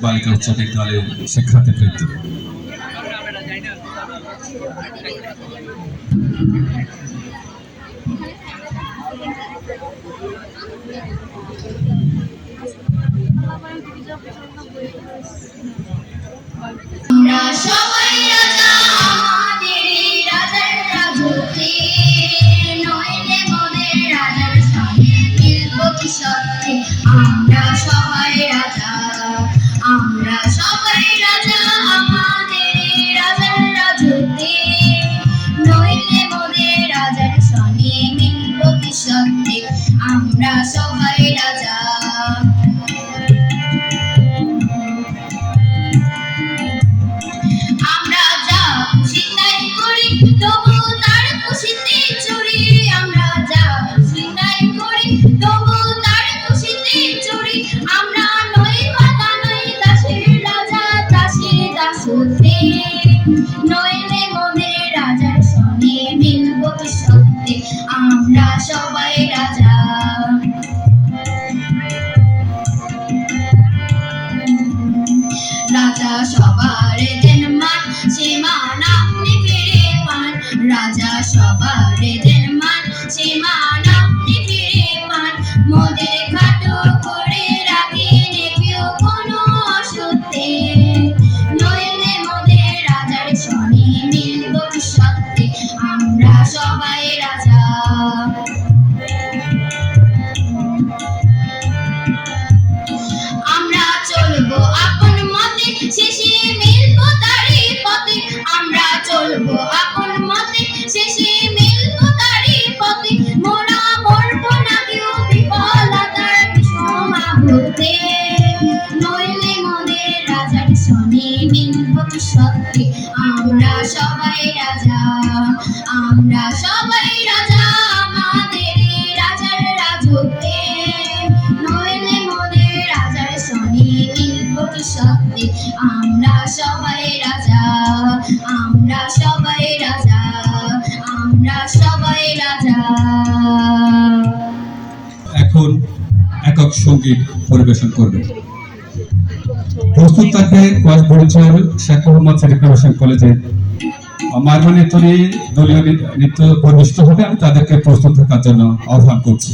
বালিকা উচ্চ বিদ্যালয়ের শিক্ষার্থীবৃন্দ, আমরা সবাই রাজা, আমাদেরই রাজার রাজত্বে, নইলে মোদের রাজার সঙ্গে মিলব কি সত্যি। আমরা সবাই রাজা, আমরা সবাই রাজা, আমাদেরই রাজার রাজত্বে, নইলে মোদের রাজার সঙ্গে মিলব কি সত্যি। আমরা সবাই রাজা। তবু তার খুশিতে চুরি, আমরা যা খুশি তাই করি, তবু তার খুশিতে চুরি। আমরা নই বাধা নই দাসের রাজা, দাসের দাসত্বে, নইলে মোদের রাজার সঙ্গে মিলব কি সত্যি। আমরা সবাই রাজা। রাজা সবার দেন মান, সে মান আপনি ফিরে পান। রাজা সবার দেন মান, সে মান আপনি ফিরে পান। মোদের খাটো করে রাখেন কেউ কোনো অসত্যে, নইলে মোদের রাজার সঙ্গে মিলব কি সত্যি। আমরা সবাই রাজা। আমরা চলবো আপন মতে, শেষে মিলব তারই পথে। আমরা চলবো আপন মতে, শেষে মিলব তারই পথে। মোরা মরব না কেউ বিফলতার বিষমাবৃতে, নইলে মোদের রাজার সঙ্গে মিলব কি সত্যি। আমরা সবাই রাজা, আমরা সবাই রাজা, আমাদের রাজার রাজত্বে, নইলে মোদের রাজার সঙ্গে মিলব কি সত্যি। আমরা সবাই রাজা, আমরা সবাই রাজা, আমরা সবাই রাজা। এখন একক সঙ্গীত পরিবেশন করবে। প্রস্তুত থাকবে কোয়াস বরিশাল শেখ মোহাম্মদ সেলিব্রেশন কলেজের মারমানি তৈরি দলীয় নৃত্য পরিবেশিত হবে। আমি তাদেরকে প্রস্তুত থাকার জন্য আহ্বান করছি।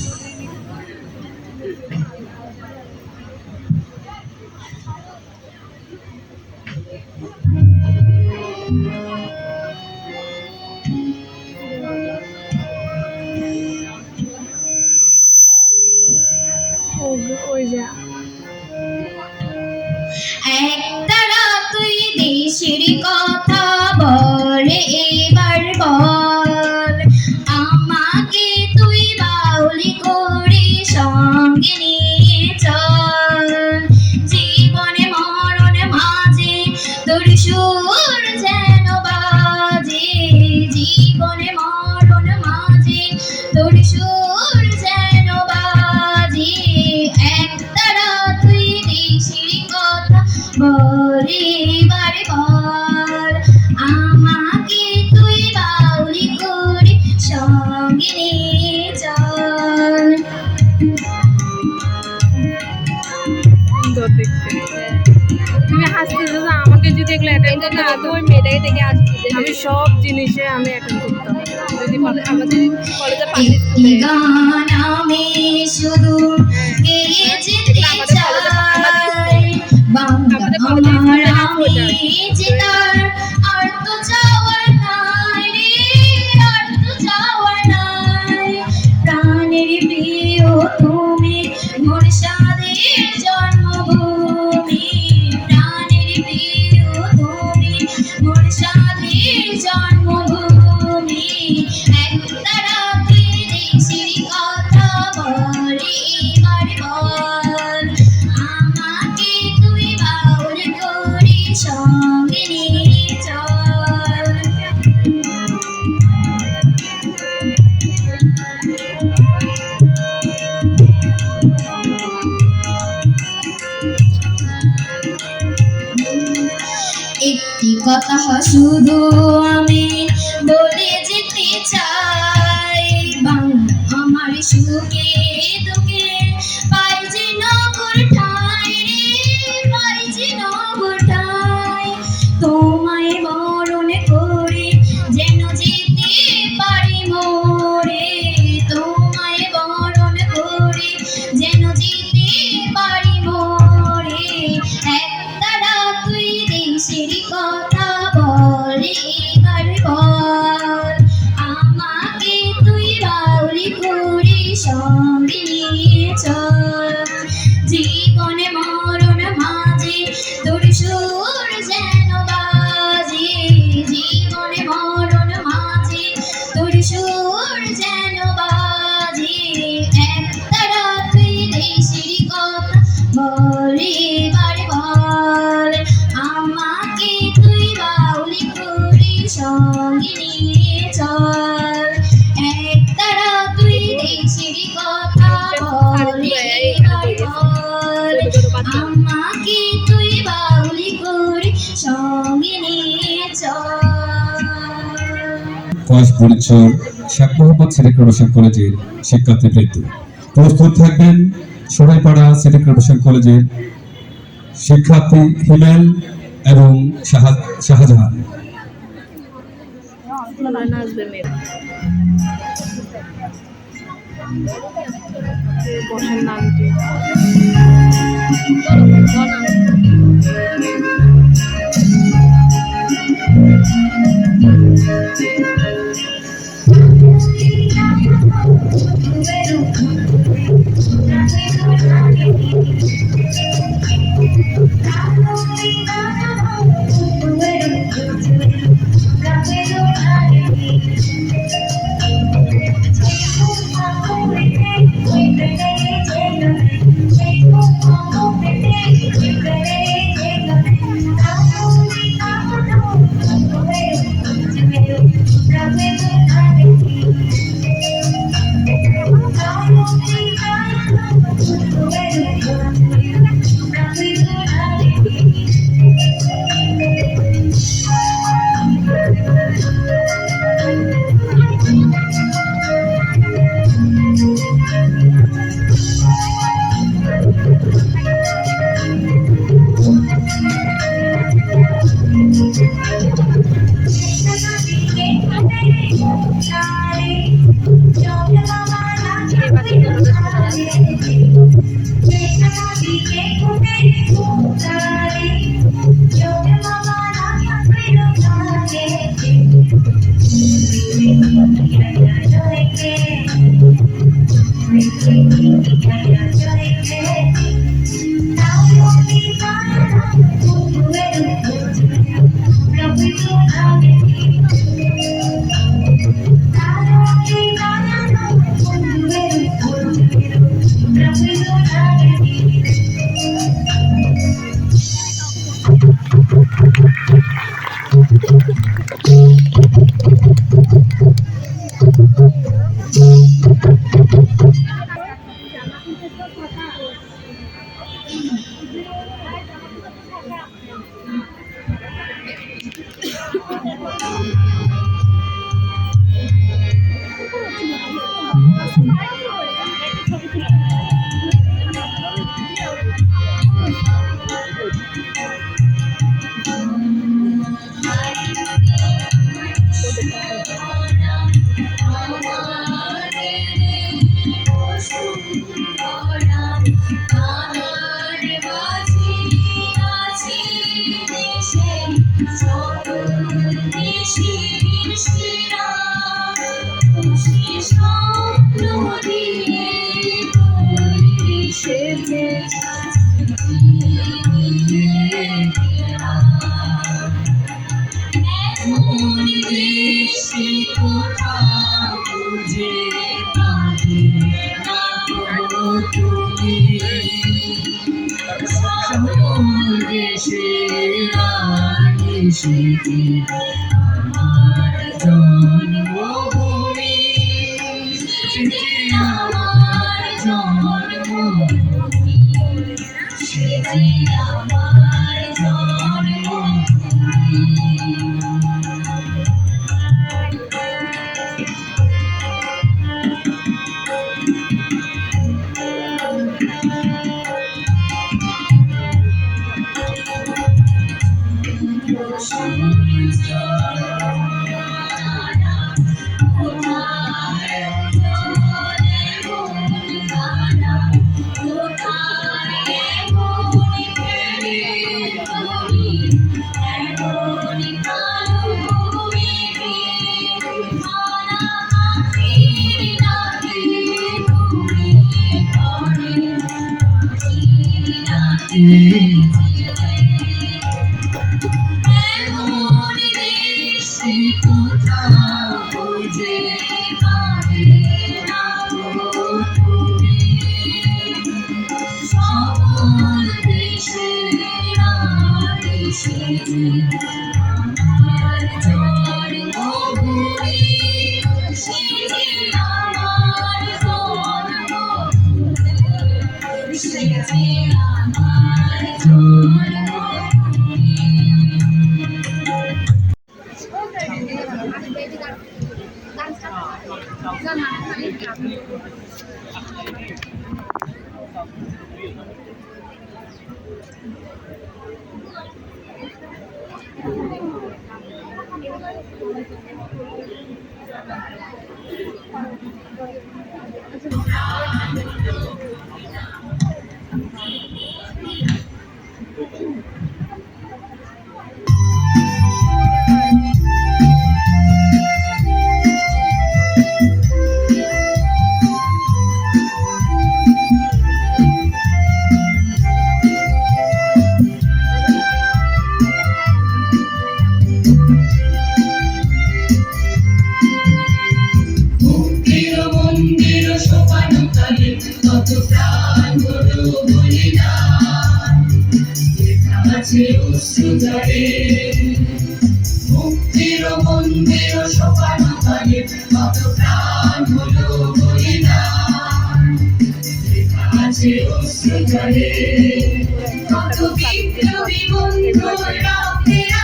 একতারা তুই দেশের কথা বলে এবার বল, আমাকে তুই বাউলি করে সঙ্গে নিয়ে চল। জীবনে মরণ মাঝে তোর সুর যেন বাজে, জীবনে মরণ মাঝে তোর সুর যেন বাজে। একতারা তুই দেশের কথা বলে এবার বল, আমাকে তুই বাউলি করে সঙ্গে নিয়ে চল। তুমি হাসতেছো না, আমাকে যদি এগুলো অ্যাটেন্ড করতে হতো, ওই মেয়েটাকে দেখে আসতে আমি সব জিনিসে আমি অ্যাটেন্ড করতাম। যদি আমাদের কলেজে একটি গান আমি শুধু গেয়ে যেতে চাই, বাংলা আমার আমি যে তার আর তো যাওয়ার নাই রে, আর তো যাওয়ার নাই। প্রাণের প্রিয় তুমি, মোর সাদের জন্মভূমি। প্রাণের প্রিয় তুমি, মোর সাদের জন্মভূমি। একতারা তুই দেশের কথা বলে এবার বল, আমাকে তুই বাউল করে সঙ্গে নিয়ে চল। একটি কথা শুধু আমি বলে যেতে চাই, বাংলা আমার সুখে দুঃখে পাই যে নগর ঠাই রে, পাই যে সঙ্গে নিয়ে চল জীবনে মরণ মাঝে তোর সুর যেন বাজে জীবনে মরণ মাঝে তোর সুর যেন বাজে একতারা তুই দেশের কথা বল এবার বল আমাকে তুই বাউলি করে সঙ্গে নিয়ে চল একতারা তুই দেশের কথা বল এবার বল আমাকে তুই বাউলি করে সঙ্গে নিয়ে চল। কয়েস পরিচয় শেখ মোহাম্মদ সিদ্দিক রোশন কলেজের শিক্ষার্থীবৃন্দ প্রস্তুত থাকবেন। সরাইপাড়া সিদ্দিক রোশন কলেজের শিক্ষার্থী হিমেল এবং শাহজাহান। নাচবে মেয়ে বসেন নামটি Thank you. এমন দেশে কোথাও খুঁজে পাবে না গো তুমি। সকল দেশের নারী সেজে আমার জন্মভূমি, সেজে আমার জন্মভূমি, সেজে আমার জন্মভূমি। মুক্তির মন্দির সোপান তলে কত প্রাণ হলো বলিদান, লেখা আছে অশ্রু জলে। মুক্তির মন্দির সোপান তলে কত প্রাণ হলো বলিদান, লেখা আছে অশ্রু জলে। কত বিপ্লবী বন্ধুর রক্তেরা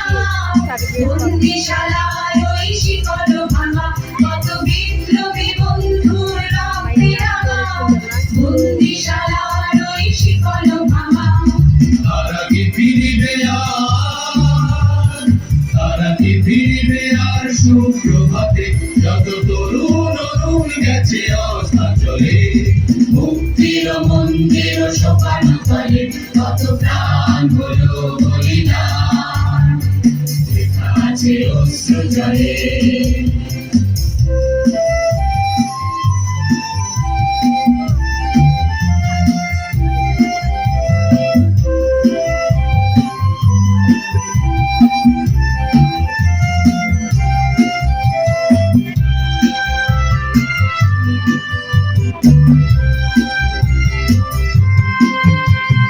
বন্দিশালায় ওই শিকল ভাঙা, কত বিপ্লবী বন্ধুর রক্তেরা বন্দিশালার ওই শিকল ভাঙা। তারা কি ফিরিবে আর, তারা কি ফিরিবে আর সুপ্রভাতে, যত তরুণ অরুণ গেছে অস্তাচলে। মুক্তির মন্দির সোপান তলে কত প্রাণ হলো বলিদান, লেখা আছে অশ্রু জলে।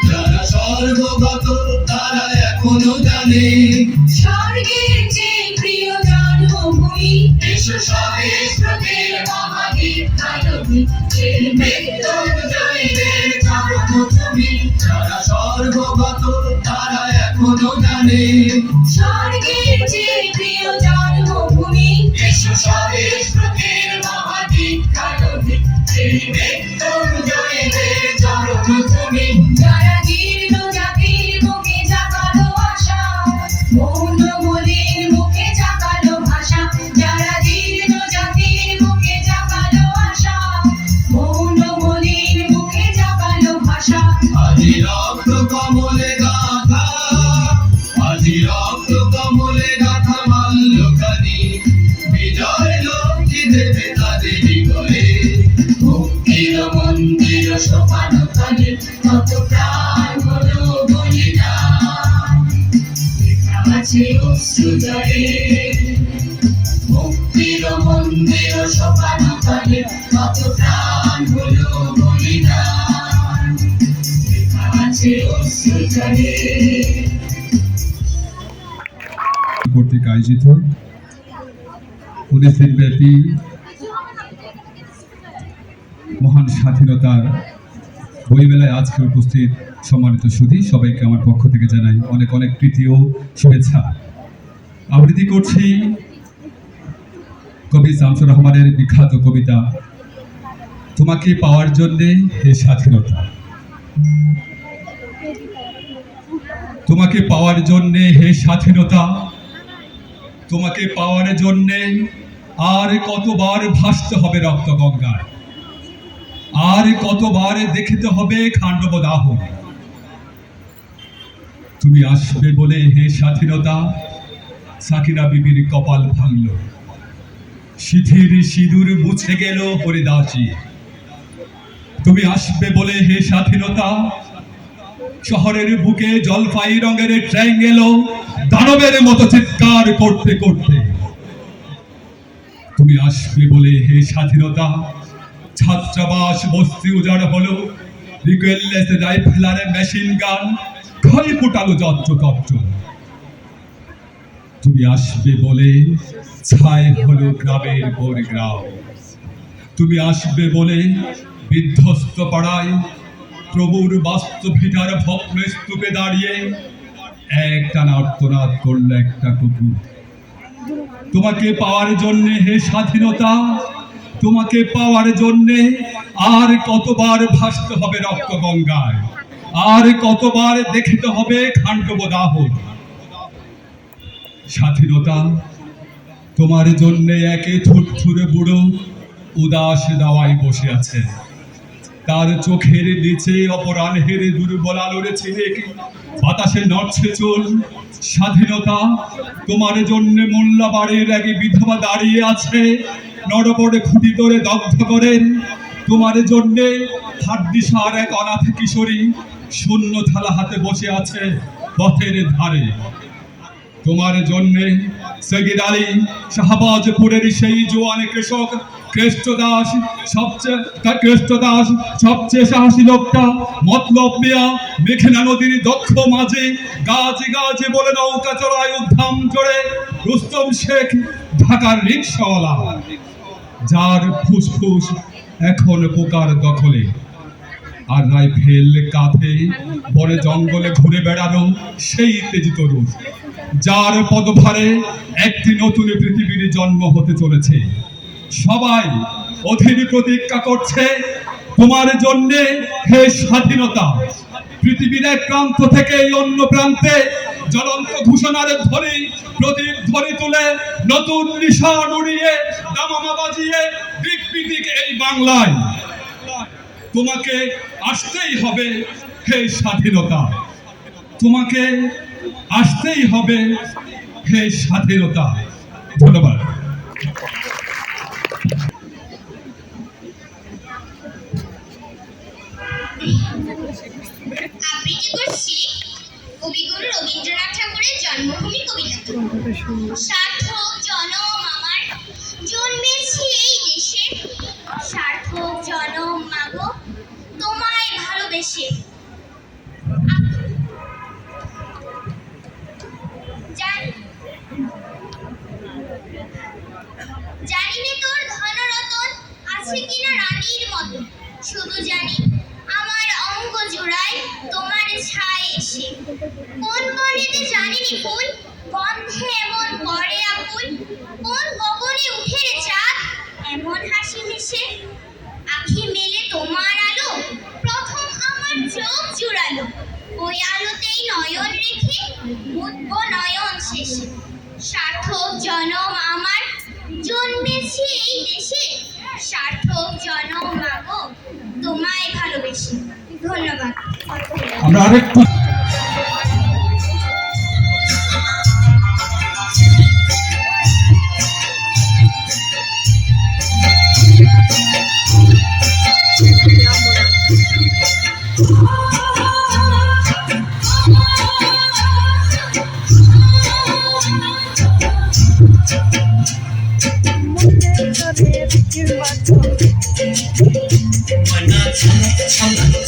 যারা স্বর্গগত তারা এখনো জানে, স্বর্গের যে প্রিয় জন্মভূমি, এসো স্বদেশ প্রতির মহাগীত গায়নি, সেই মৃত্যুঞ্জয়ীদের চরণ তুমি। যারা স্বর্গগত তারা এখনো জানে, স্বর্গের যে প্রিয় জন্মভূমি, এসো স্বদেশ প্রতির মহাগীত গায়নি, সেই মৃত্যুঞ্জয়ীদের চরণ তুমি। যারা জীর্ণ জাতির বুকে জাগালো আশা, মৌন মলিন মুখে জাগালো ভাষা। যারা জীর্ণ জাতির বুকে জাগালো আশা, মৌন মলিন মুখে জাগালো ভাষা। আজি রক্ত কমলে গাথা, আজি রক্ত কমলে গাথা মাল্যখানি, বিজয় লক্ষ্মী দেবে তাদের করে। মুক্তির মন্দির সোপান তলে কত প্রাণ হলো বলিদান, লেখা আছে অশ্রু জলে। মুক্তির মন্দির সোপান তলে কত প্রাণ হলো বলিদান, লেখা আছে অশ্রু জলে। কর্তৃক আয়োজিত 19 দিনব্যাপী মহান স্বাধীনতার বইমেলায় আজকে উপস্থিত সম্মানিত সুধী সবাইকে আমার পক্ষ থেকে জানাই অনেক অনেক প্রীতি ও শুভেচ্ছা। আবৃত্তি করছি কবি শামসুর রহমানের বিখ্যাত কবিতা তোমাকে পাওয়ার জন্যে হে স্বাধীনতা। তোমাকে পাওয়ার জন্যে হে স্বাধীনতা, তোমাকে পাওয়ার জন্যে আর কতবার ভাসতে হবে রক্ত গঙ্গায়, আর কতবার দেখিতে হবে খান্ডব দাহন। তুমি আসবে বলে হে স্বাধীনতা, সাকিনা বিবির কপাল ভাঙল, সিঁথির সিঁদুর মুছে গেল হরিদাসী। তুমি আসবে বলে হে স্বাধীনতা, শহরের বুকে জলপাই রঙের ট্রেন এলো দানবের মতো চিৎকার করতে করতে। তুমি আসবে বলে হে স্বাধীনতা, ছাত্রাবাস বস্তি উজাড় হলো, রিকোয়েললেস রাইফেল আর মেশিন গান খড়ি ফুটালো যত্রতত্র। তুমি আসবে বলে ছাই হলো গ্রামের বরগ্রাম। তুমি আসবে বলে বিধ্বস্ত পাড়ায় প্রভুর বাস্তবিকার ভগ্ন স্তূপে দাঁড়িয়ে একটানা আর্তনাদ করলো একটা কুকুর। তোমাকে পাওয়ার জন্যে হে স্বাধীনতা, তোমাকে পাওয়ার জন্যে আর কতবার ভাসতে হবে রক্ত গঙ্গায়, আর কতবার দেখিতে হবে খান্ডব দাহ। স্বাধীনতা, তোমার জন্যে একে থুরথুরে বুড়ো উদাস দাওয়ায় বসে আছে, তার চোখের নিচে অপরাহ্নের দুর্বল আলোর ছিলেক, বাতাসে নড়ছে চুল। স্বাধীনতা, তোমার জন্য মোল্লা বাড়ির এক বিধবা দাঁড়িয়ে আছে, নড়বড়ে খুঁটি ধরে দগ্ধ করে। তোমার জন্যে হাড্ডিসার এক অনাথ কিশোরী শূন্য থালা হাতে বসে আছে পথের ধারে। তোমার জন্যে সগির আলী শাহবাজপুরের সেই জোয়ান কৃষক কৃষ্ণদাস, সবচেয়ে সাহসী লোকটা মতলব মিয়া মেঘনা নদীর দক্ষ মাঝে গাছে গাছে বলে নৌকা চড়ায় উদ্ধাম জোরে রুস্তম শেখ ঢাকার রিক্সাওয়ালা, যার ফুসফুস এখন পোকার দখলে, আর রাইফেল কাঁধে বনে জঙ্গলে ঘুরে বেড়ানো সেই তেজি তরুণ, যার পদভারে একটি নতুন পৃথিবীর জন্ম হতে চলেছে। সবাই অধীর প্রতীক্ষা করছে তোমার জন্যে হে স্বাধীনতা। পৃথিবীর এক প্রান্ত থেকে এই অন্য প্রান্তে জ্বলন্ত ঘোষণার ধ্বনি প্রদীপ ধ্বনি তুলে নতুন নিশান উড়িয়ে দামামা বাজিয়ে দিক এই বাংলায়। তোমাকে আসতেই হবে হে স্বাধীনতা, তোমাকে আসতেই হবে হে স্বাধীনতা। ধন্যবাদ। আবৃত্তি করছি কবিগুরু রবীন্দ্রনাথ ঠাকুরের জন্মভূমি কবিতা। সার্থক জনম আমার, জন্মেছি এই দেশে, সার্থক জনম মাগো তোমায় ভালোবেসে। জানি নে তোর ধনরতন আছে কিনা রানীর মতো, শুধু জানি আমার অঙ্গ জোড়ায় তোমার ছায় এসে। কোন বনেতে জানিনি ফুল গন্ধে এমন করে আকুল, কোন গগনে উঠে রে চাঁদ এমন হাসি হেসে। আখি মেলে তোমার আলো প্রথম আমার চোখ জুড়ালো, ওই আলোতেই নয়ন রেখে মুদব নয়ন শেষে। সার্থক জনম আমার, জন্মেছি এই দেশে, সার্থক জনম মাগো তোমায় ভালোবেসে। ধন্যবাদ। আমরা আরেকটু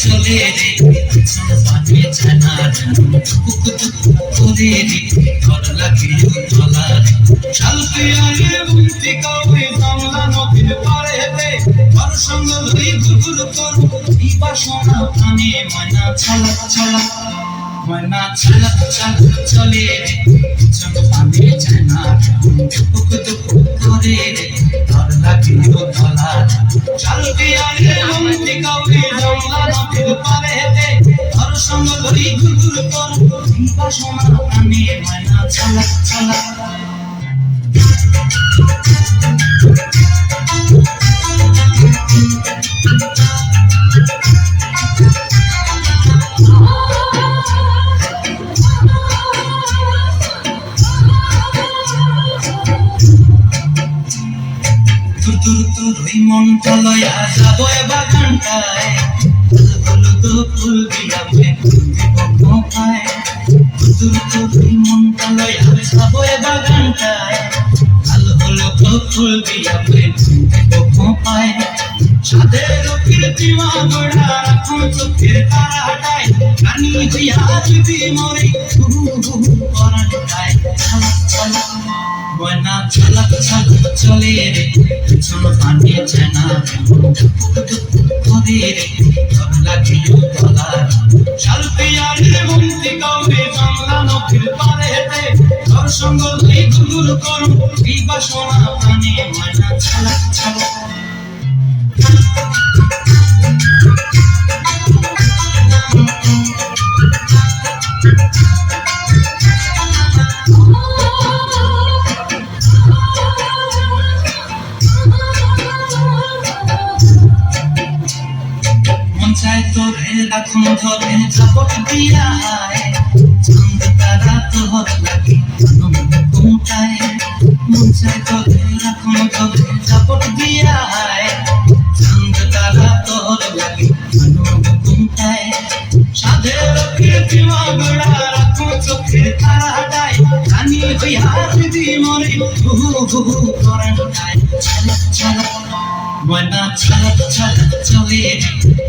চলে রে পানি ছানা করে রে ঘর লাগিয়ে তোলা রে চালতে আয়ে মুক্তি কাউকে জামলা নদীর পারে হেতে ঘর সঙ্গ লই গুরুর করু এই বাসনা প্রাণে ময়না ছালা ছালা, ময়না ছালা ছালা চলে রে পানি ছানা করে রে ঘর লাগিয়ে তোলা চালতে আয়ে মুক্তি কাউকে জামলা নদীর পারে হেতে ঘর সঙ্গ লই গুরুর করু এই বাসনা প্রাণে ময়না ছালা ছালা। তুর তুর তুর ওই মন তলয়া যাবো বাগানটায়, হলো তো ফুল দিয়া পায় তুই তুই মনটা লয়া যাবো এ বাগানটায় ভালো হলো তো ফুল দিয়া পায় সাদের কীর্তিমা গোড়া রাখুন চোখের তারাটায় রানী হইয়া যদি মরে পরাটায় ময়না ছালাক ছালাক চলে রে পিছন পানি চেনা করে রে তব লাগিও তলার শালপিয়ারের মন্ত্রী কাউরে বাংলা নদীর পারে হেঁটে তোর সঙ্গ লই গুরুর করুন এই বাসনা প্রাণে ময়না ছালাক ছালাক চাই তোরে রাখুন ধরে ঝাপট দিয়া চাঁদ তারা তোর লাগে ঘুমটায় মন চাই তোরে রাখুন ধরে ঝাপট দিয়া চাঁদ তারা তোর লাগে ঘুমটায় সাধের কীর্তিমা গোড়া রাখুন চোখের তারাটায় রানী হইয়া দিদি মরে করাটায় ছালাক ছালাক ময়না ছালাক ছালাক চলে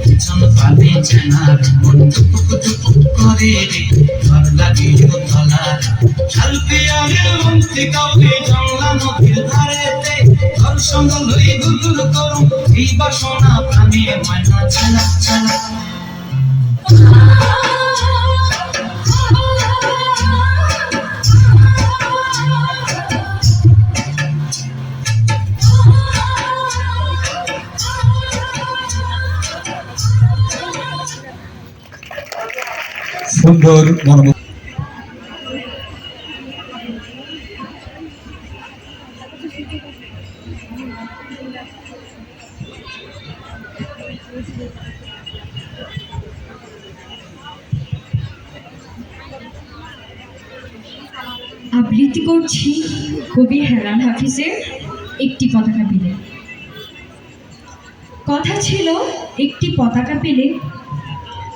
পিছন পানি চেনার মন দুপুক দুপুক করে রে ঘর লাগিও তলার শালপিয়ারের মন্ত্রী কাউকে জংলা নদীর ধারেতে ঘর সঙ্গ লই গুরুর করুন এই বাসনা প্রাণে ময়না ছালাক ছালাক সুন্দর মনোমুগ্ধ আবৃত্তি করছি কবি হেলাল হাফিজের একটি পতাকা পেলে। কথা ছিল একটি পতাকা পেলে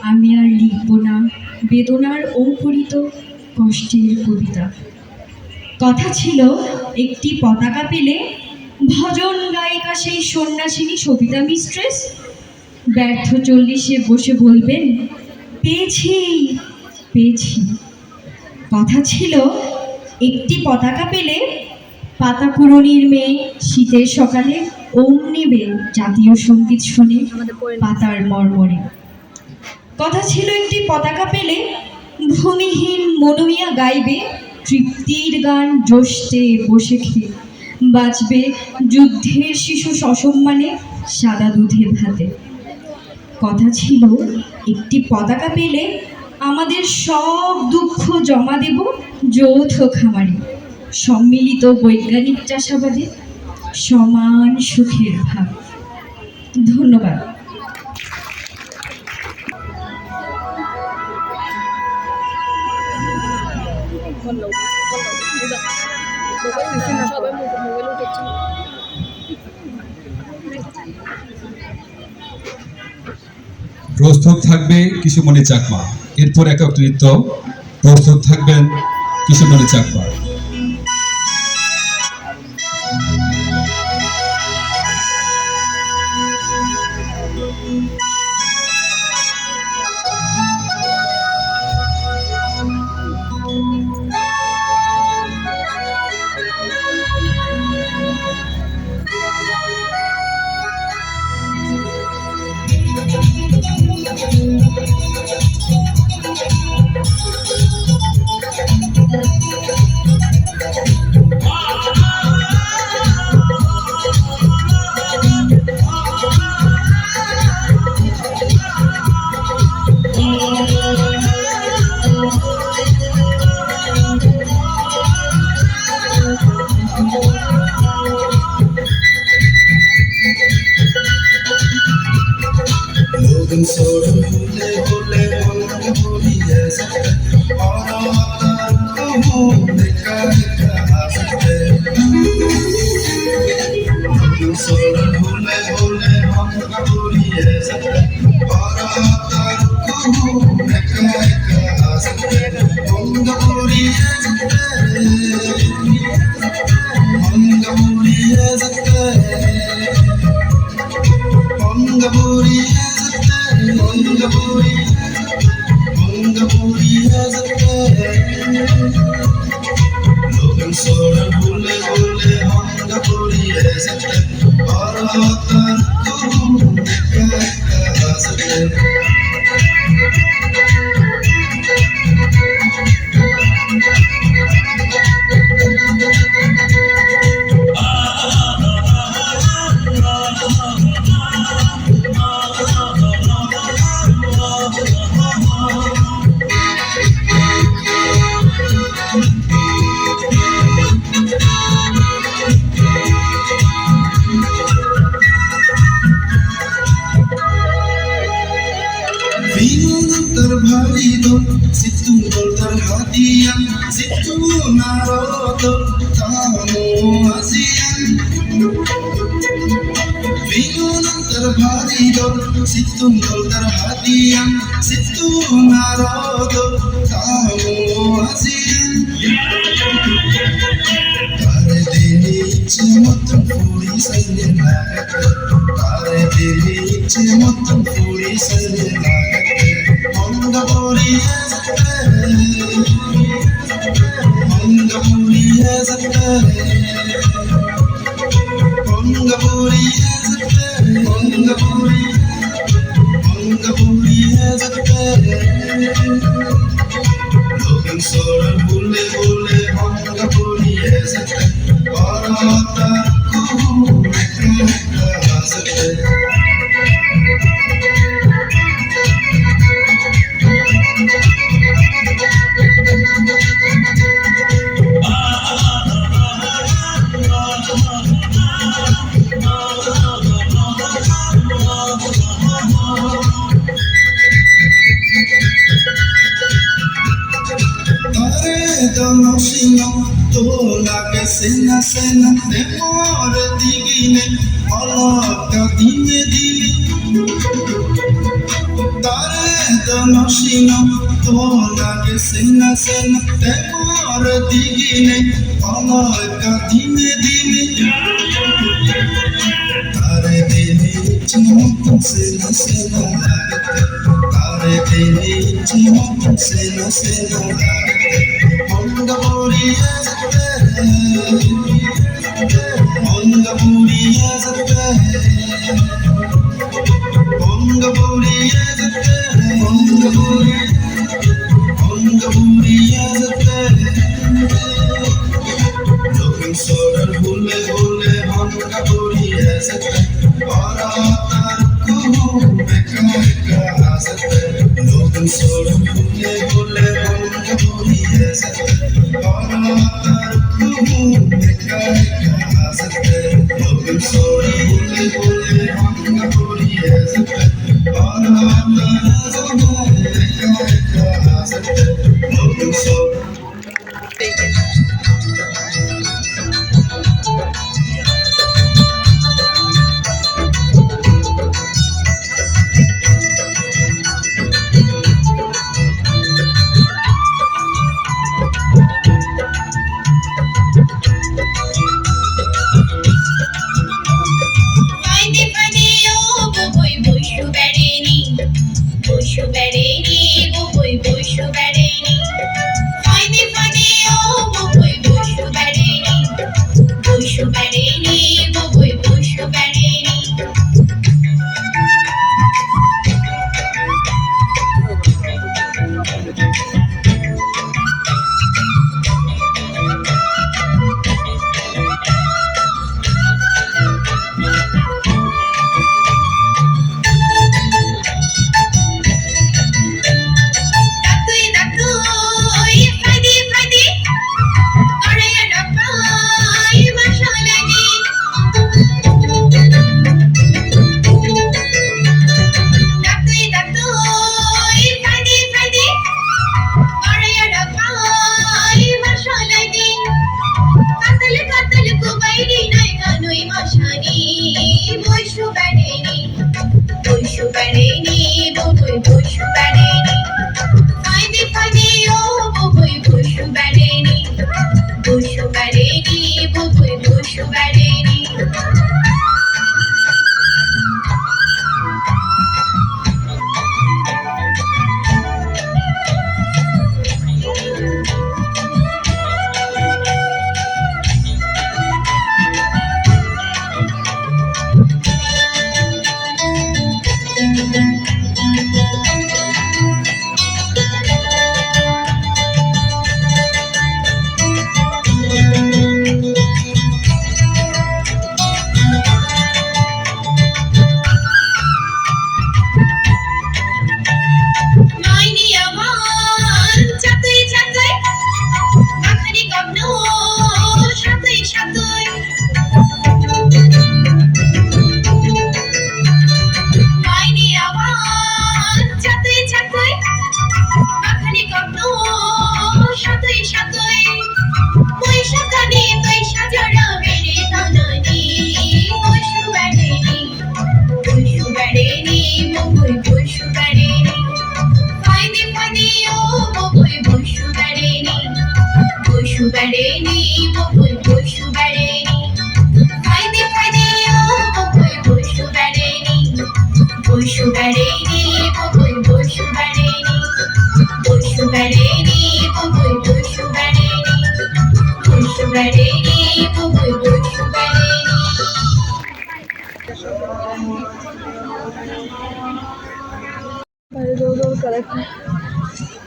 আমি আর লিখব না বেদনার অঙ্কুরিত কষ্টের কবিতা। কথা ছিল একটি পতাকা পেলে ভজন গায়িকা সেই সন্ন্যাসিনী সবিতা মিস্ট্রেস ব্যর্থ 40-এ বসে বলবেন পেয়েছি পেয়েছি। কথা ছিল একটি পতাকা পেলে পাতাকুড়নির মেয়ে শীতের সকালে ওম নেবে জাতীয় সঙ্গীত শুনে পাতার মর্মরে। কথা ছিল একটি পতাকা পেলে ভূমিহীন মনোমিয়া গাইবে তৃপ্তির গান জোশতে বসে খেয়ে বাঁচবে যুদ্ধের শিশু সসম্মানে সাদা দুধের ভাতে। কথা ছিল একটি পতাকা পেলে আমাদের সব দুঃখ জমা দেব যৌথ খামারে সম্মিলিত বৈজ্ঞানিক চাষাবাদে সমান সুখের ভাগ। ধন্যবাদ। প্রস্তুত থাকবে কিশোরমণি চাকমা, এরপর একক নৃত্য। প্রস্তুত থাকবেন কিশোরমণি চাকমা। Solo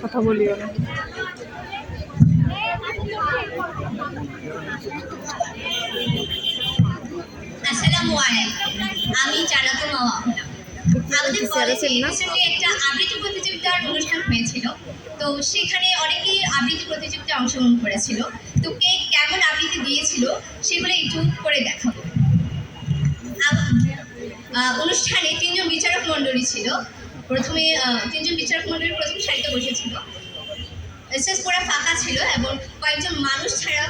কথা বলিও না। আসসালামু আলাইকুম, আমি জান্নাতুল মাওয়া আহনা। আমাদের কলেজে রিসেন্টলি একটা আবৃত্তি প্রতিযোগিতার অনুষ্ঠান হয়েছিল। তো সেখানে অনেকেই আবৃত্তি প্রতিযোগিতায় অংশগ্রহণ করেছিল। তো কে কেমন আবৃত্তি দিয়েছিল সেগুলো একটু করে দেখাবো। অনুষ্ঠানে 3 জন বিচারক মণ্ডলী ছিল। প্রথমে 3 জন বিচারক মণ্ডলী প্রথম সারিতে বসেছিল। স্টেজ পুরো ফাঁকা ছিল এবং কয়েকজন মানুষ ছাড়া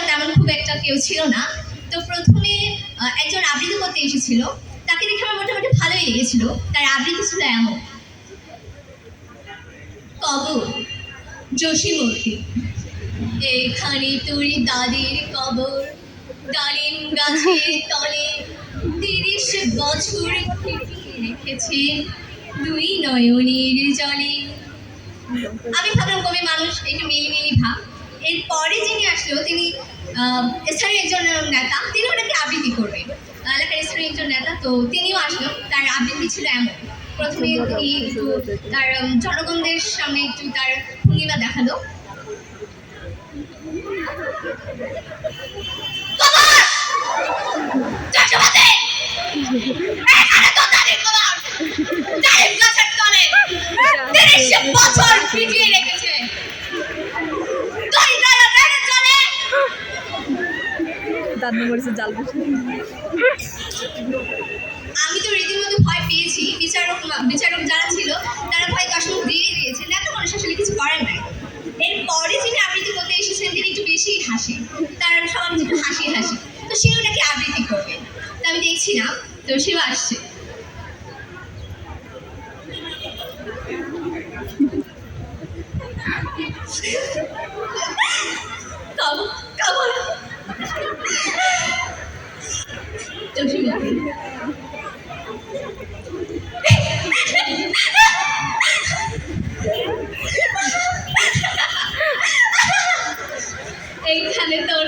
তেমন খুব একটা কেউ ছিল না। তো প্রথমে একজন আবৃত্তি করতে এসেছিল, তাকে দেখে আমার মোটামুটি ভালোই লেগেছিল। তার আবৃত্তি ছিল এমন: কবর জসিমতি, এখানে তোর দাদির কবর, ডালিম গাছের তলে 30 বছর টিকিয়ে রেখেছে 2 নয়নের জলে। আমি ভাবলাম কবি মানুষ, একটু মিলিমিলি ভাব। এরপরে যিনি আসলো তিনি স্থানীয় একজন নেতা, তিনি ওনাকে আবৃত্তি করবেন, এলাকার স্থানীয় একজন নেতা। তো তিনিও আসলো, তার আবৃত্তি ছিল এমন: প্রথমে তিনি একটু তার জনগণদের সামনে একটু তার ভঙ্গিমা দেখালো। বছর পিটিয়ে রেখেছে, আমি তো রীতিমতো ভয় পেয়েছি। বিচারক যারা ছিল তারা ভয় দর্শন দিয়ে দিয়েছেন, এত মানুষ আসলে কিছু করেন নাই। এরপরে যিনি আবৃত্তি করতে এসেছেন তিনি একটু বেশি হাসি, তার সবাই একটু হাসি। তো সেও নাকি আবৃত্তি করবে। তো আমি দেখছি না, তো সেও আসছে। এইখানে তোর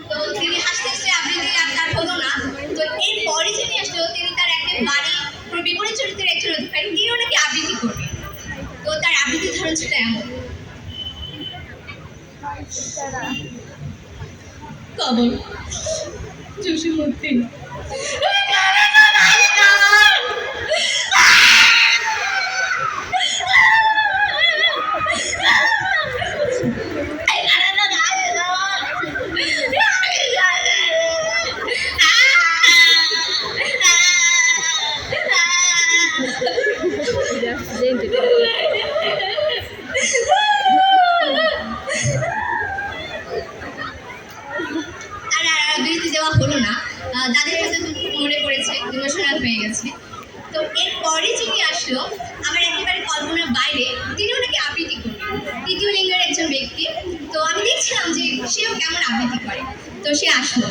তো তিনি হাসতে হাসতে আবৃত্তি আর তার হলো না। তো এরপরে যিনি আসলো তিনি তার একেবারে বিপরীত চরিত্রের একজন অধিকারী, তিনিও নাকি আবৃত্তি করবেন। তো তার আবৃত্তির ধরন ছিল এমন: কবর জসিমতি, দেওয়া হলো না। তাদের কাছে মনে পড়েছে, ইমোশনাল হয়ে গেছে। তো এরপরে যিনি আসলো আমার একেবারে কল্পনার বাইরে, তিনিও নাকি আবৃত্তি করবেন, তৃতীয় লিঙ্গের একজন ব্যক্তি। তো আমি দেখছিলাম যে সেও কেমন আবৃত্তি করে। তো সে আসলো।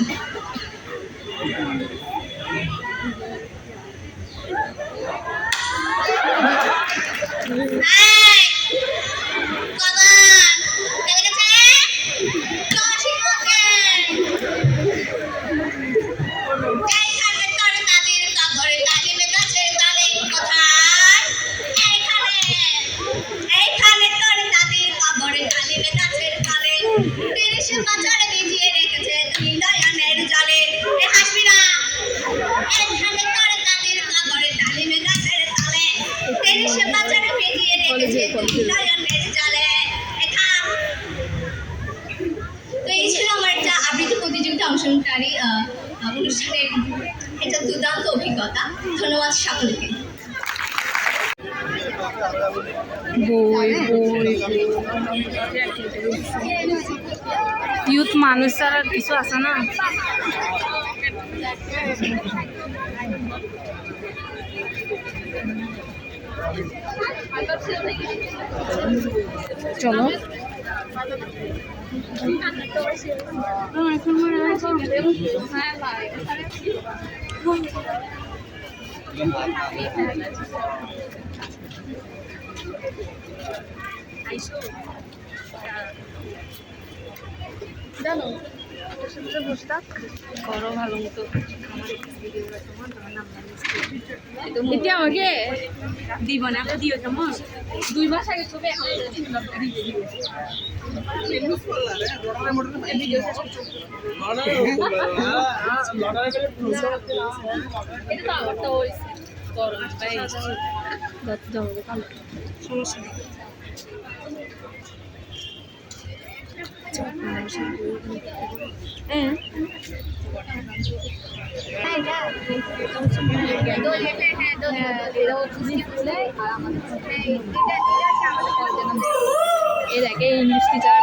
বাজারে ভিজিয়ে রেখেছে 2 নয়নের জলে। হাসবি না, এখানে তোর দাদির কবরে ডালিমে গাছের তলে, সে বাজারে ভিজিয়ে রেখেছে 2 নয়নের জলে। তো এই ছিল আমার একটা আবৃত্তি প্রতিযোগিতা অংশগ্রহণকারী অনুষ্ঠানের একটা দুর্দান্ত অভিজ্ঞতা। ধন্যবাদ সকলকে। ইউথ মানুষ ছাড়া কিছু আছে না। চলো জানো করো ভালো মতো এতিয়া আমাকে দিব না আমরা দিও কেমন 2 মাস আগে ছবি এখন এটা তো আমার তো গরম পাই সমস্যা এর আগে ইংলিশ টিচার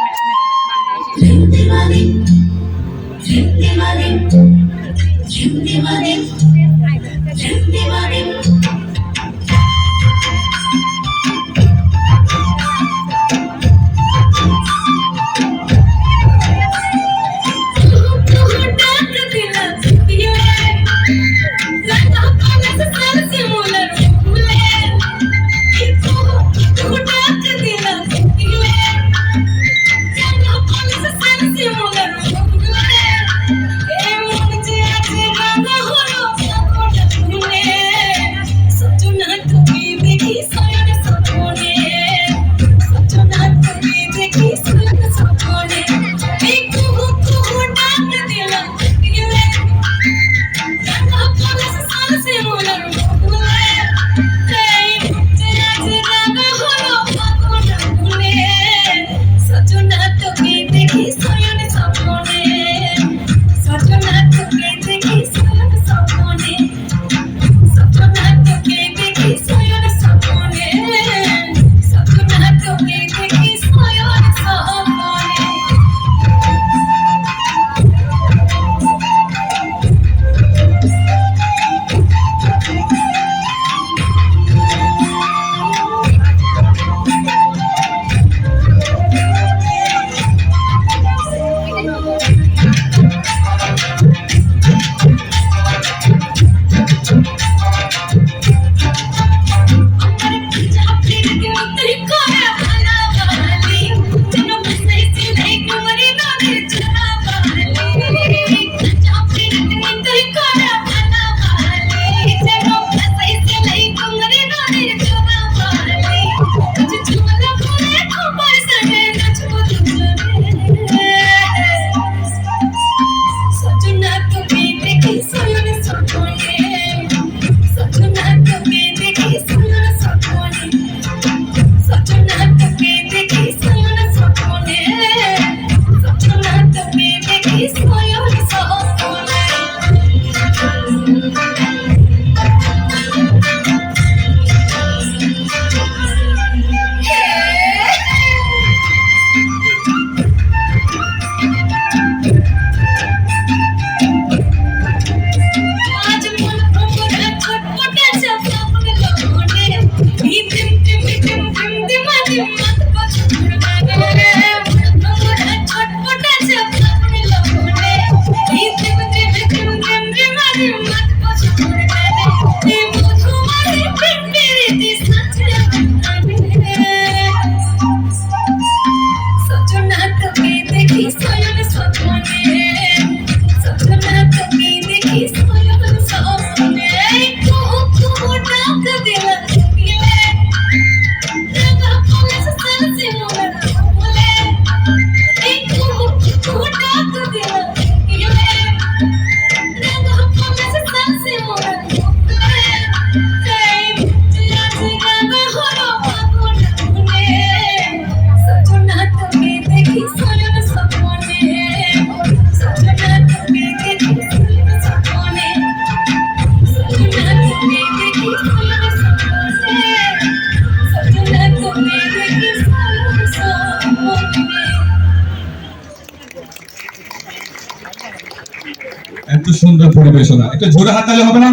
এত সুন্দর পরিবেশনা, একটা জোরে হাততালি হবে না?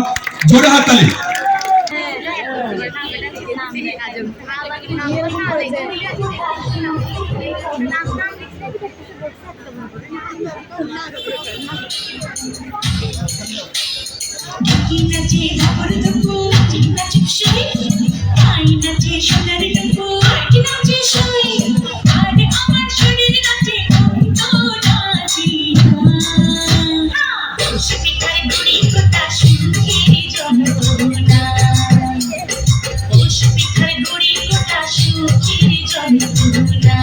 জোরে হাততালি। ঢাকি নাচে ধাপর ধুপু নাচি নাচুক সই তাই নাচে সোনার ডুবু আটি নাচে সই আর আমার শরীর নাচে তো নাচি পৌষ পিঠায় গুড়ি কোটা সুখের যন্ত্রণা পৌষ পিঠায় গুড়ি কোটা সুখের যন্ত্রণা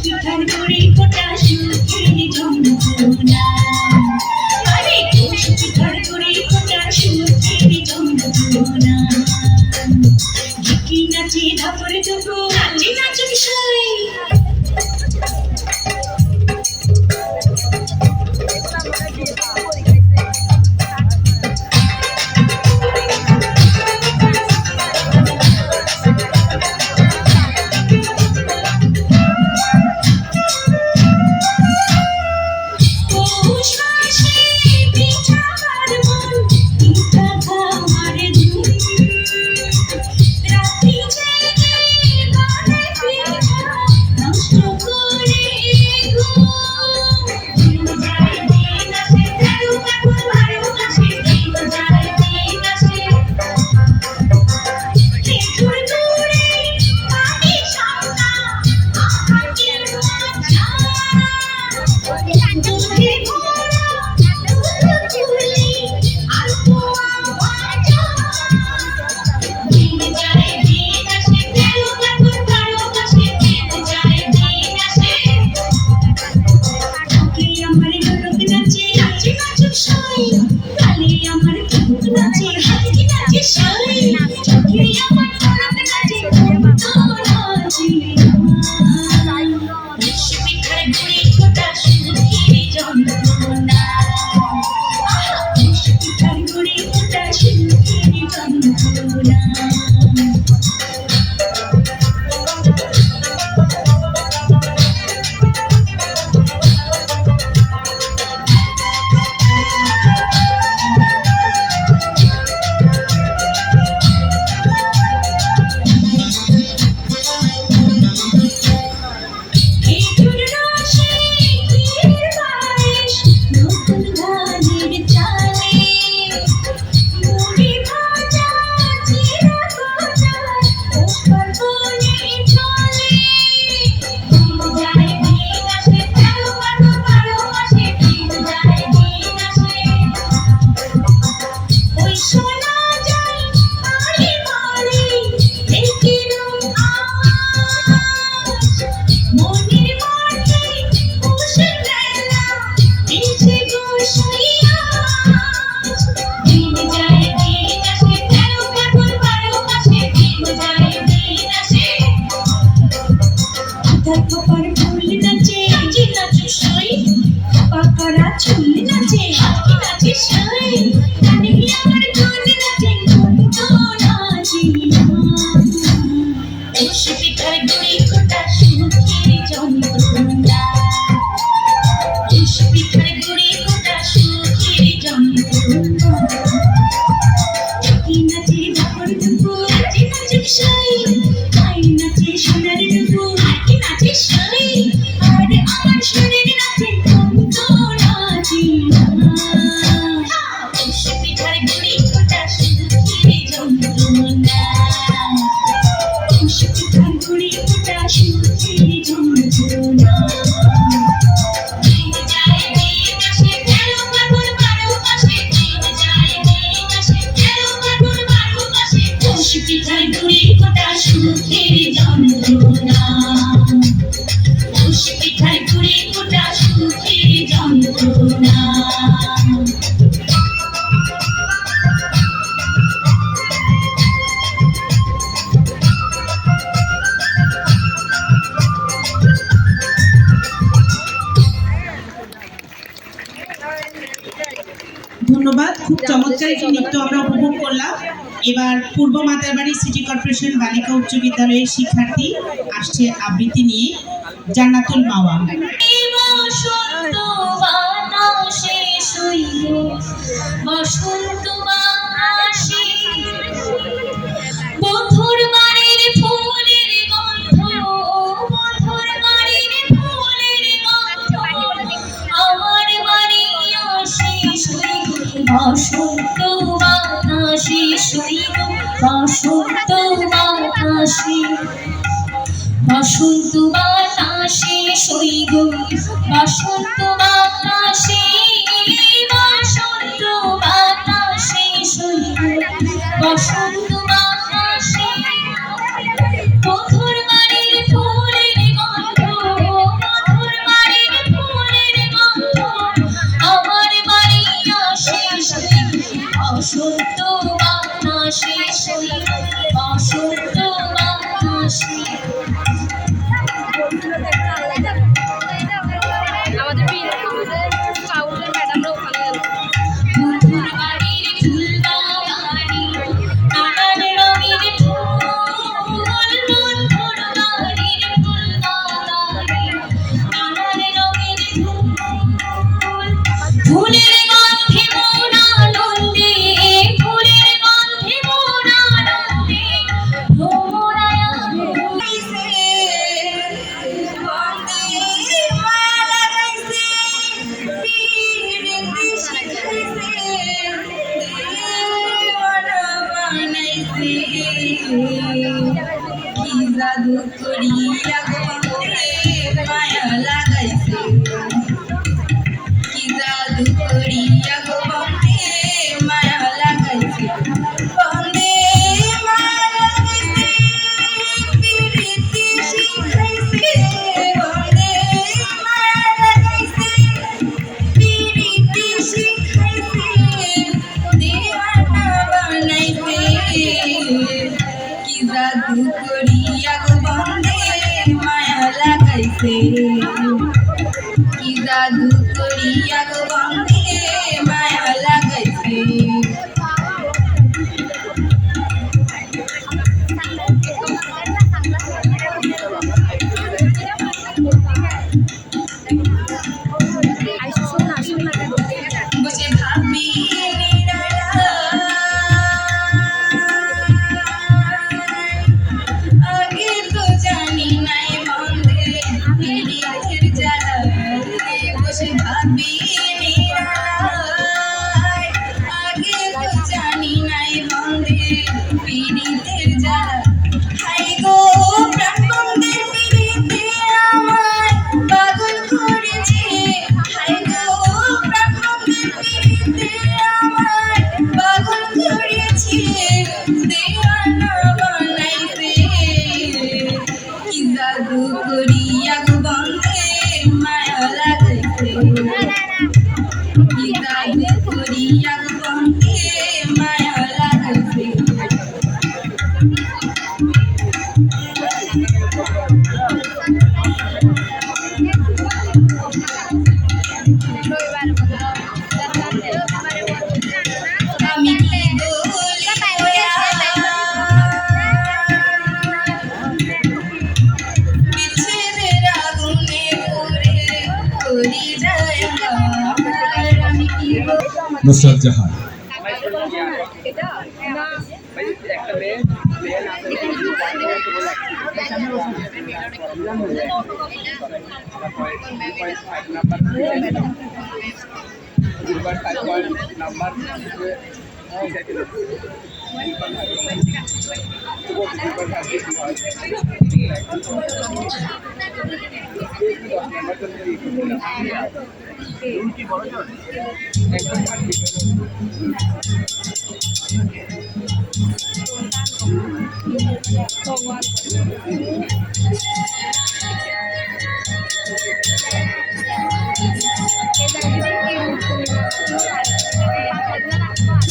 পিঠার গুড়ি কোটা সুখের যন্ত্রণা আরে পৌষ পিঠার গুড়ি কোটা সুখের যন্ত্রণা ঢাকি নাচে ধাপর ধুপু নাচি নাচুক সই পৌষ মাসে পিঠা পার্বণ পিঠা খাওয়ার ধুম রাত্রি জেগে বানায় পিঠা নষ্ট করে ঘুম যায় দিন আসে তেরো কাকুর 12 মাসে দিন যায় দিন আসে খেজুর গুড়ে পানি সামনা আহারের মজা দুধে ভরা দুধ তুলি আর পোয়া ভাজা দিন যায় দিন আসে তেরো কাকুর 12 মাসে দিন যায় দিন আসে ঢাকে আমার ঢোলক নাচে নাচে নাচুক সই কালে আমার ঢোলক নাচে হালকি নাচে সই ঢাকে আমার ঢোলক নাচে তো নাচি পৌষ পিঠার গুড়ি কোটা সুখের যন্ত্রণা পৌষ পিঠার গুড়ি কোটা সুখের যন্ত্রণা খেজুর রসে ক্ষীর পায়েস নতুন ধানের চালে মুড়ি ভাজা চিড়া ভাজা পৌষ পার্বণে চলে দিন যায় দিন আসে তেরো কাকুর 12 মাসে দিন যায় দিন আসে ওই শোনা যায় বাড়ি বাড়ি একিরম আওয়াজ মনের মাঝে পৌষের বেলা এসে গোসাইয়া দিন যায় দিন আসে তেরো কাকুর 12 মাসে দিন যায় দিন আসে আধার কপার ফুল নাচে নাচি নাচু সই পাকড়া চুল নাচে হালকি নাচে সই কানে আমার ঢোল নাচে তো নাচি পৌষ পিঠার গুড়ি কোটা সুখের যন্ত্রণা পৌষ পিঠার গুড়ি কোটা সুখের যন্ত্রণা ঢাকি নাচে ধাপর ধুপু নাচি নাচুক সই তাই নাচে সোনার ডুবু আটি নাচে সই আর আমার শরীর নাচে তো নাচি পৌষ পিঠার গুড়ি কোটা সুখের যন্ত্রণা পৌষ পিঠার গুড়ি কোটা সুখের যন্ত্রণা দিন যায় দিন আসে তেরো কাকুর 12 মাসে দিন যায় দিন আসে তেরো কাকুর 12 মাসে পৌষ পিঠার গুড়ি কোটা সুখের যন্ত্রণা পৌষ পিঠার গুড়ি কোটা সুখের যন্ত্রণা ধন্যবাদ। খুব চমৎকার একটি নৃত্য আমরা উপভোগ করলাম। এবার পূর্ব মাতারবাড়ি সিটি কর্পোরেশন বালিকা উচ্চ বিদ্যালয়ের শিক্ষার্থী আসছে আবৃত্তি নিয়ে, জান্নাতুল মাওয়া। বসন্ত বাতাসে বসন্ত বাতাসে বন্ধুর বাড়ির ফুলের গন্ধ, বন্ধুর বাড়ির ফুলের গন্ধ আমার বাড়ি আসে সইগো, বসন্ত বাতাসে সইগো, বসন্ত বাতাসে, বসন্ত বাতাসে সইগো, বসন্ত বাতাসে, বসন্ত বাতাসে সইগো, বসন্ত বাতাসে বন্ধুর বাড়ির ফুলের গন্ধ, বন্ধুর বাড়ির ফুলের গন্ধ আমার বাড়ি আসে সইগো, বসন্ত বাতাসে সইগো, বসন্ত বাতাসে। আমাদের পাউলের ম্যাডামরা ওখানে গেল। বন্ধুর বাড়ির ফুল বাগানে নানান রঙের ফুল, বন্ধুর বাড়ির ফুল বাগানে নানান রঙের ফুল, ফুলের গন্ধে মন আনন্দে, ফুলের গন্ধে মন আনন্দে ভ্রমরায় হইছে, বন্দে মায়া লাগাইছে, পিরিতি শিখাইছে, দেওয়ানা বানাইছে, কি জাদু করিয়া গো মায়া লাগাইছে, কি জাদু করিয়া গো মায়া লাগাইছে, বন্দে মায়া লাগাইছে, পিরিতি শিখাইছে, বন্দে মায়া লাগাইছে, পিরিতি শিখাইছে, দেওয়ানা বানাইছে, কি জাদু করিয়া গো বন্দে মায়া লাগাইছে, কি জাদু করিয়া গো বন্দে মায়া লাগাইছে। বুঝে ভাবি আগে তো জানি নাই বন্দে পিরিতের জ্বালা, বসে ভাবি আগে তো জানি নাই বন্দে পিরিতের জ্বালা, হাই গো প্রাণ বন্দের পিরিতে আমার পাগল করেছে, হাই গো প্রাণ বন্দের পিরিতে আমার পাগল করেছে, দেওয়ানা বানাইছে, কি জাদু করিয়া গো বন্দে মায়া লাগাইছে, কি জাদু করিয়া গো বন্দে মায়া লাগাইছে। আমি কি বলি বিচ্ছেদের আগুনে পুড়ে করি যায় আমার, আমি কি বলি নুসরাত জাহান। এটা না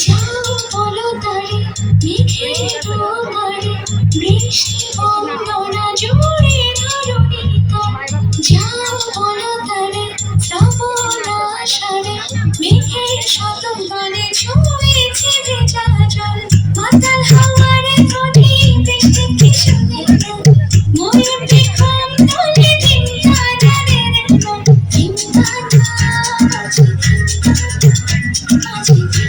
যাও বলো তারে মেঘের বদলে বৃষ্টি বন্দনা জুড়ে ধরণী তলে, যাও বলো তারে শ্রাবণ আষাঢ়ে মেঘের শত গানে ছুঁয়েছে ভেজা জল, মাতাল হাওয়ারে ধ্বনি বৃষ্টি কি শুনে ময়ূর পেখম তোলে চিন্তা জানের চিন্তা মাঝে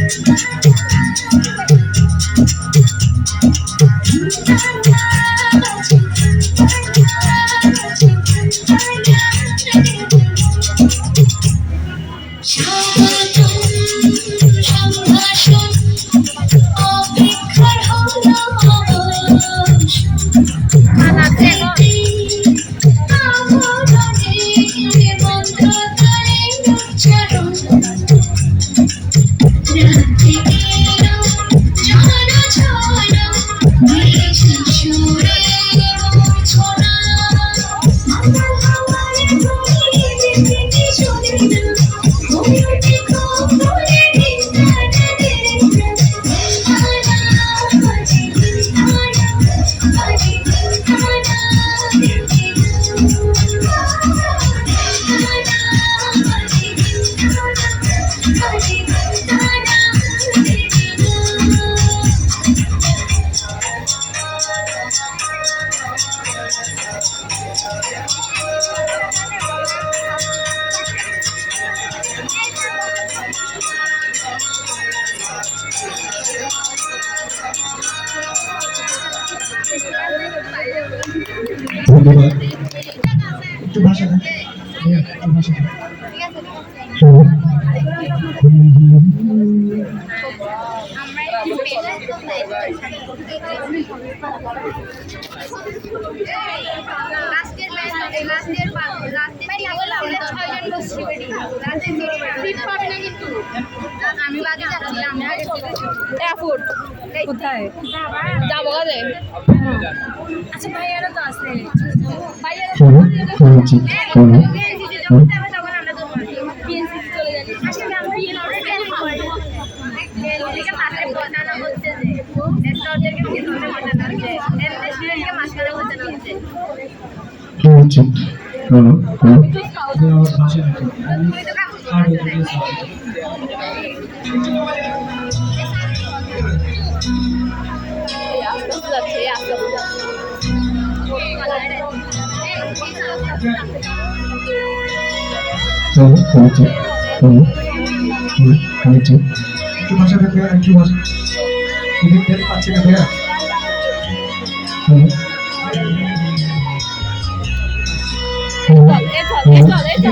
ধন্যবাদ। একটু ভাষা দাও। একটু ভাষা দাও। আমি বাদে যাচ্ছিলাম এয়ারপোর্ট কোথায় যাবো কাজে আচ্ছা ভাইয়ারা তো আছে ভাইয়ারা তখন আমরা তো পিএনসি চলে যাচ্ছি আসলে আমি পিএনসি মাথায় বসানো হচ্ছে যে স্টুডেন্টকে ভিতরে বসানো হচ্ছে এমনি স্টুডেন্টকে মাঝখানে বসানো হচ্ছে ভাষা দেখো। তুই তো কাজ আর ওদিকে একটু ভাষা দেখো। একটু ভাষা এদিক থেকে পাচ্ছে না ভাইয়া। চল